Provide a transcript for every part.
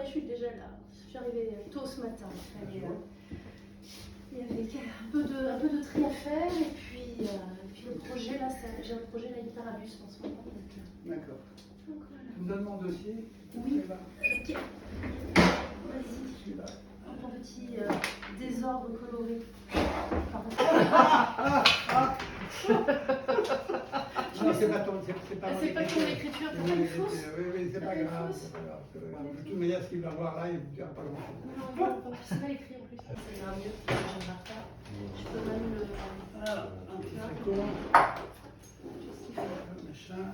je suis déjà là. Je suis arrivée tôt ce matin. Il y avait un peu de tri à faire et puis le projet là, j'ai un projet la guitare à bus en ce moment. D'accord. Donc, voilà. Tu me donnes mon dossier? Oui. Là. Ok. Vas-y. Un petit désordre coloré. Non, c'est pas ton, c'est pas C'est pas ton écriture, t'as pas une fausse? Oui, c'est pas grave, c'est pas grave. De toute manière, ce qu'il va voir là, il ne dira pas grand-chose. Non, c'est mal écrit en plus. Ça ira mieux, j'aimerais pas. Je peux même le... Alors, un petit flacon. Qu'est-ce qu'il fait? Machin.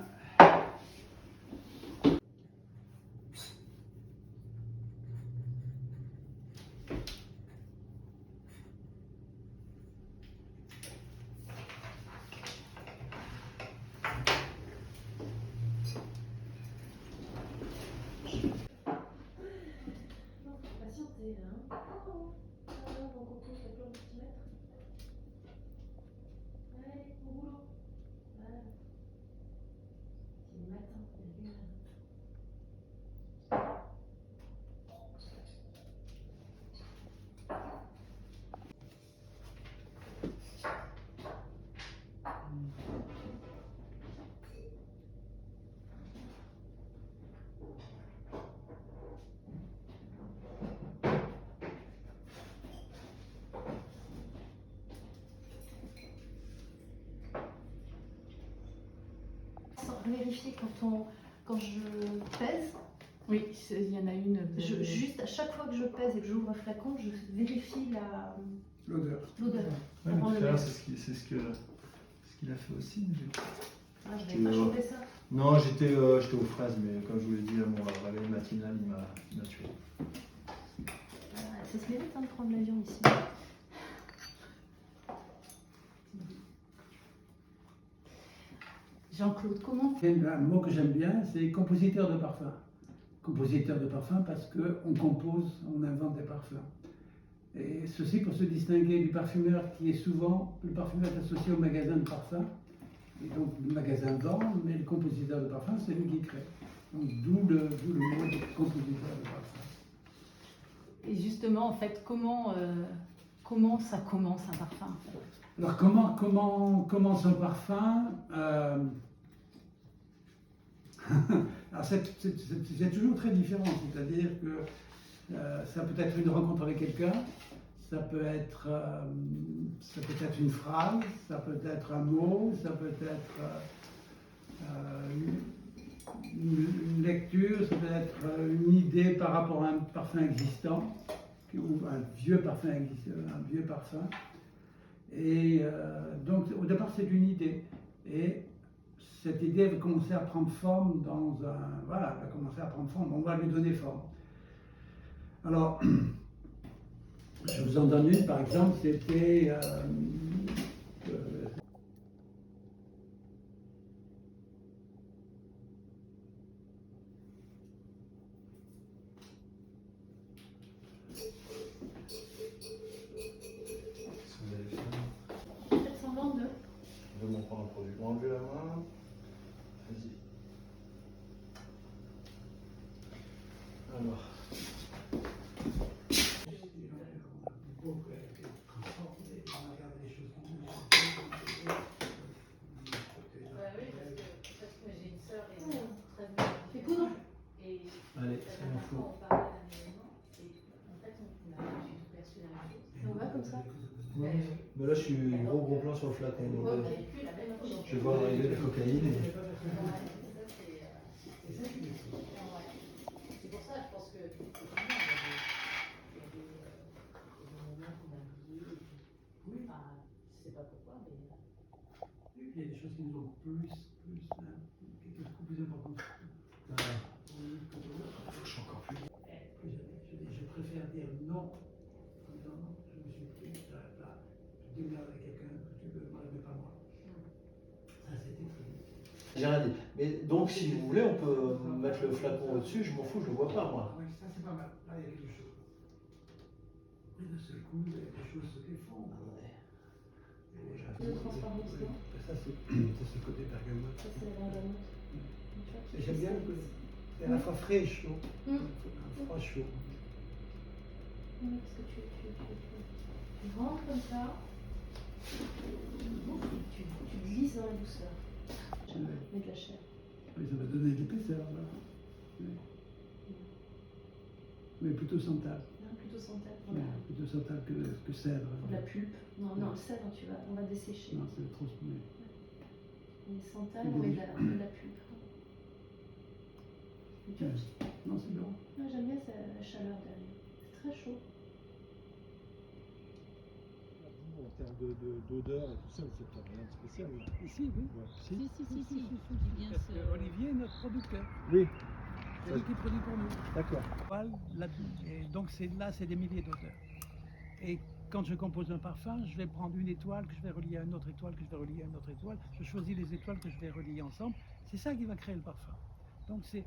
Patienter, hein. Alors, mon coco, ça peut un petit mètre. Allez, au boulot. Voilà. C'est le matin, il y a une heure. Vérifier quand je pèse. Oui, il y en a une. Juste à chaque fois que je pèse et que j'ouvre un flacon, je vérifie L'odeur. l'odeur. Ouais, mais tout à l'heure, c'est ce qu'il a fait aussi. Ah, je n'avais pas chopé ça. Non, j'étais aux fraises, mais comme je vous l'ai dit, mon réveil matinal, il m'a tué. Ça se mérite de prendre l'avion ici. Jean-Claude, comment? Un mot que j'aime bien, c'est compositeur de parfum. Compositeur de parfum parce qu'on compose, on invente des parfums. Et ceci pour se distinguer du parfumeur qui est souvent, le parfumeur est associé au magasin de parfums. Et donc le magasin vend, mais le compositeur de parfum, c'est lui qui crée. Donc d'où le mot de compositeur de parfum. Et justement, en fait, comment ça commence un parfum? Alors comment commence un parfum? Alors c'est toujours très différent, c'est-à-dire que ça peut être une rencontre avec quelqu'un, ça peut être une phrase, ça peut être un mot, ça peut être une lecture, ça peut être une idée par rapport à un parfum existant, ou un vieux parfum Et donc au départ c'est une idée. Et cette idée va commencer à prendre forme on va lui donner forme. Alors, je vous en donne une, par exemple, c'était Faites semblant de... Je vais m'en prendre un produit. Enlevez la main. Vas-y. Alors. Fais poudre. Allez, c'est mon fou. Et on va comme ça. Mais là, je suis gros plan sur le flacon. Donc, je vais voir arriver la cocaïne. C'est pour ça, je pense que je sais pas pourquoi, mais il y a des choses qui nous ont beaucoup plus importantes. Faut que je sois encore plus. Je préfère dire non. Non, je me suis pris, j'arrête là. Je démerde avec quelqu'un que tu veux, moi, mais pas moi. Ça, c'était très bien. J'ai rien dit. Mais donc, si vous voulez, on peut mettre le flacon au-dessus. Je m'en fous, je le vois pas, moi. Oui, ça, c'est pas mal. Là, il y a quelque chose. Et de ce coup, il y a des choses se défendent. le transformation. Ça, c'est ce côté bergamote. Ça, c'est la bergamote. Et j'aime bien le côté. à la fois frais et chaud. Mm. Un froid chaud. Oui, parce que tu rentres comme ça, tu glisses dans la douceur. J'aime Ouais. mettre de la chair. Oui, ça va donner de l'épaisseur là. Oui. Mais plutôt santal. Non, plutôt santal. Oui, plutôt santal que cèdre. Pour de la pulpe. Non, non, le cèdre, on va dessécher. Non, c'est trop. Oui. Mais santal, on met de la pulpe. C'est dur. Non, c'est bon. Moi, j'aime bien la chaleur derrière. C'est très chaud. En termes d'odeur et tout ça, c'est pas rien de spécial. Ici, oui. Ouais. Si, bien Parce sûr. que Olivier est notre producteur. Oui, C'est lui qui produit pour nous. d'accord. Et donc c'est des milliers d'odeurs. Et quand je compose un parfum, je vais prendre une étoile que je vais relier à une autre étoile, que je vais relier à une autre étoile. Je choisis les étoiles que je vais relier ensemble. C'est ça qui va créer le parfum. Donc c'est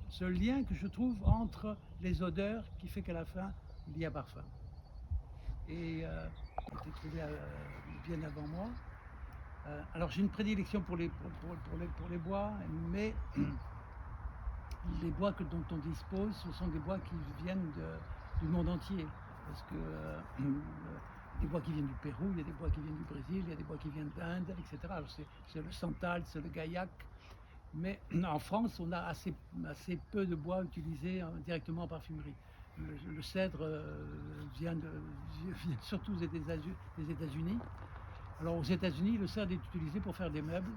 ce lien que je trouve entre les odeurs qui fait qu'à la fin, il y a parfum. Et il a été trouvé bien avant moi. Alors j'ai une prédilection pour les bois, mais les bois dont on dispose, ce sont des bois qui viennent du monde entier. Parce que des bois qui viennent du Pérou, il y a des bois qui viennent du Brésil, il y a des bois qui viennent d'Inde, etc. Alors c'est le santal, c'est le gaillac. Mais en France, on a assez peu de bois utilisés directement en parfumerie. Le cèdre vient surtout des États-Unis. Alors aux États-Unis, le cèdre est utilisé pour faire des meubles.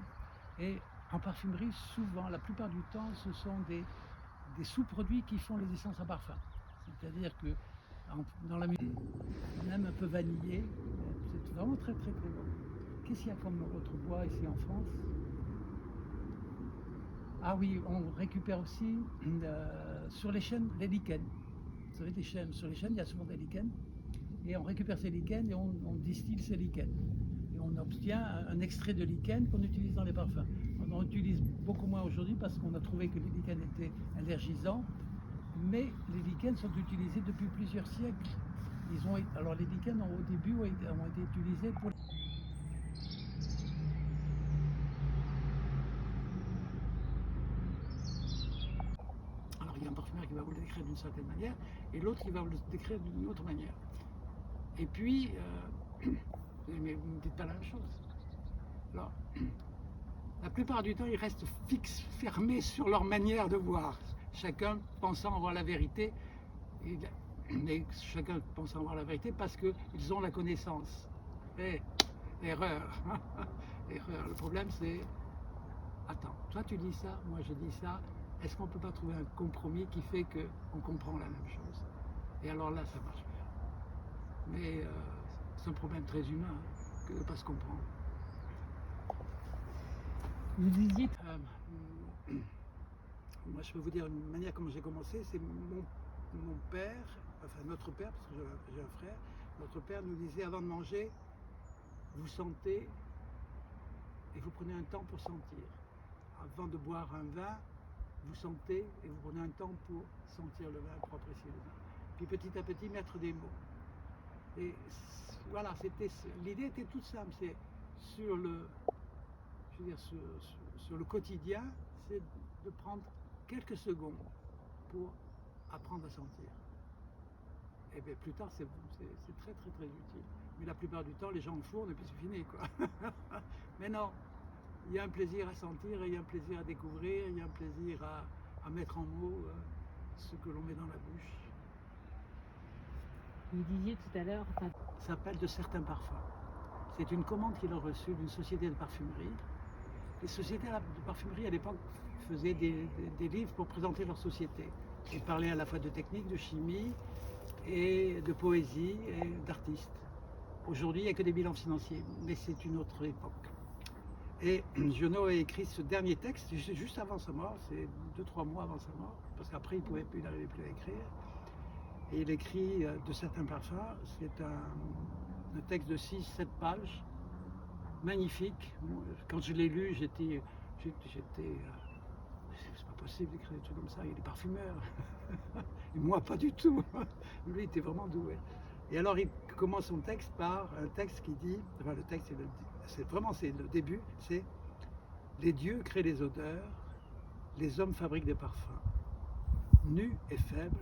Et en parfumerie, souvent, la plupart du temps, ce sont des sous-produits qui font les essences à parfum. C'est-à-dire que dans la musique, même un peu vanillé, c'est vraiment très très très bon. Qu'est-ce qu'il y a comme autre bois ici en France? Ah oui, on récupère aussi sur les chênes les lichens. Vous savez, sur les chênes, il y a souvent des lichens. Et on récupère ces lichens et on distille ces lichens. Et on obtient un extrait de lichen qu'on utilise dans les parfums. On en utilise beaucoup moins aujourd'hui parce qu'on a trouvé que les lichens étaient allergisants. Mais les lichens sont utilisés depuis plusieurs siècles. Alors les lichens au début ont été utilisés pour... Alors il y a un parfumeur qui va vous le décrire d'une certaine manière et l'autre qui va vous le décrire d'une autre manière. Et puis, mais vous ne dites pas la même chose. Alors, la plupart du temps, ils restent fermés sur leur manière de voir. Chacun pensant avoir la vérité, mais chacun pensant avoir la vérité parce qu'ils ont la connaissance. Et erreur. Erreur. Le problème c'est, attends, toi tu dis ça, moi je dis ça, est-ce qu'on ne peut pas trouver un compromis qui fait qu'on comprend la même chose? Et alors là, ça marche bien. Mais c'est un problème très humain que de ne pas se comprendre. Vous disiez. Moi, je peux vous dire une manière comment j'ai commencé, c'est mon père, enfin notre père, parce que j'ai un frère, notre père nous disait avant de manger, vous sentez et vous prenez un temps pour sentir. Avant de boire un vin, vous sentez et vous prenez un temps pour sentir le vin, pour apprécier le vin. Puis petit à petit, mettre des mots. Et voilà, l'idée était toute simple, c'est sur le quotidien, c'est de prendre quelques secondes pour apprendre à sentir. Et bien plus tard, c'est très très très utile. Mais la plupart du temps, les gens enfournent et puis c'est fini, quoi. Mais non, il y a un plaisir à sentir, et il y a un plaisir à découvrir, il y a un plaisir à mettre en mots ce que l'on met dans la bouche. Vous disiez tout à l'heure. Ça s'appelle De Certains Parfums. C'est une commande qu'il a reçue d'une société de parfumerie. Les sociétés de parfumerie à l'époque faisaient des livres pour présenter leur société. Ils parlaient à la fois de technique, de chimie, et de poésie et d'artistes. Aujourd'hui, il n'y a que des bilans financiers, mais c'est une autre époque. Et Giono a écrit ce dernier texte juste avant sa mort, c'est 2-3 mois avant sa mort, parce qu'après il n'arrivait plus à écrire. Et il écrit De Certains Parfums, c'est un texte de 6-7 pages, magnifique. Quand je l'ai lu, j'étais c'est pas possible d'écrire des trucs comme ça, il est parfumeur. Et moi, pas du tout. Lui, il était vraiment doué. Et alors, il commence son texte par un texte qui dit, enfin, le texte, c'est le début, c'est « Les dieux créent les odeurs, les hommes fabriquent des parfums. nus et faibles,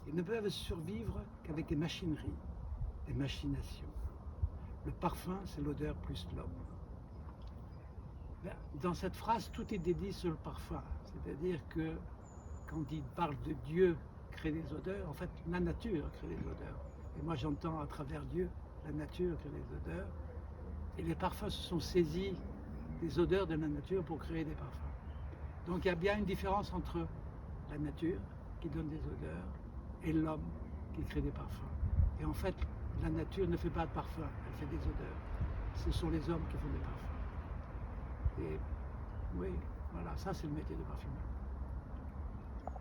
ils ne peuvent survivre qu'avec des machineries, des machinations. Le parfum, c'est l'odeur plus l'homme. Dans cette phrase, tout est dédié sur le parfum. C'est-à-dire que quand il parle de Dieu crée des odeurs, en fait, la nature crée des odeurs. Et moi, j'entends à travers Dieu, la nature crée des odeurs. Et les parfums se sont saisis des odeurs de la nature pour créer des parfums. Donc il y a bien une différence entre la nature qui donne des odeurs et l'homme qui crée des parfums. Et en fait, la nature ne fait pas de parfums, elle fait des odeurs. Ce sont les hommes qui font des parfums. Et oui, voilà, ça c'est le métier de parfumeur.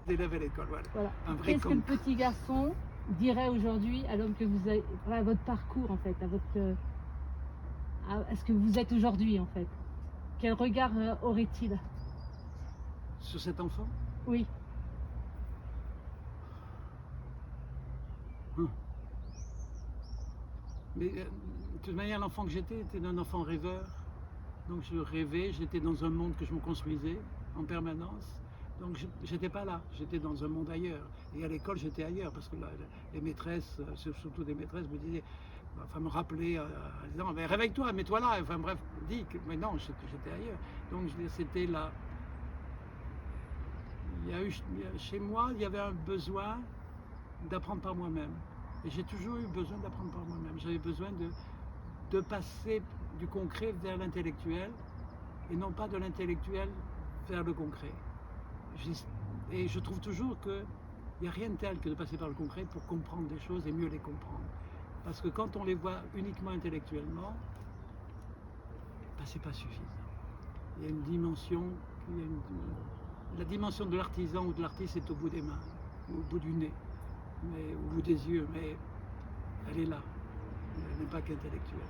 D'élève à l'école, voilà. Voilà. Un vrai Qu'est-ce que le petit garçon dirait aujourd'hui à l'homme que vous avez, à votre parcours en fait, à ce que vous êtes aujourd'hui en fait? Quel regard aurait-il? Sur cet enfant? Oui. Mais de toute manière, l'enfant que j'étais était un enfant rêveur. Donc je rêvais, j'étais dans un monde que je me construisais en permanence. Donc j'étais pas là, j'étais dans un monde ailleurs. Et à l'école, j'étais ailleurs parce que les maîtresses, surtout des maîtresses, me disaient, enfin me rappelaient en disant, mais réveille-toi, mets-toi là. Enfin bref, dis que, mais non, j'étais ailleurs. Donc c'était là. Chez moi, il y avait un besoin d'apprendre par moi-même. Et j'ai toujours eu besoin d'apprendre par moi-même. J'avais besoin de passer du concret vers l'intellectuel et non pas de l'intellectuel vers le concret. Et je trouve toujours qu'il n'y a rien de tel que de passer par le concret pour comprendre des choses et mieux les comprendre. Parce que quand on les voit uniquement intellectuellement, ben, c'est pas suffisant. Il y a une dimension, la dimension de l'artisan ou de l'artiste est au bout des mains, au bout du nez, au bout des yeux, mais elle est là. Elle n'est pas qu'intellectuelle.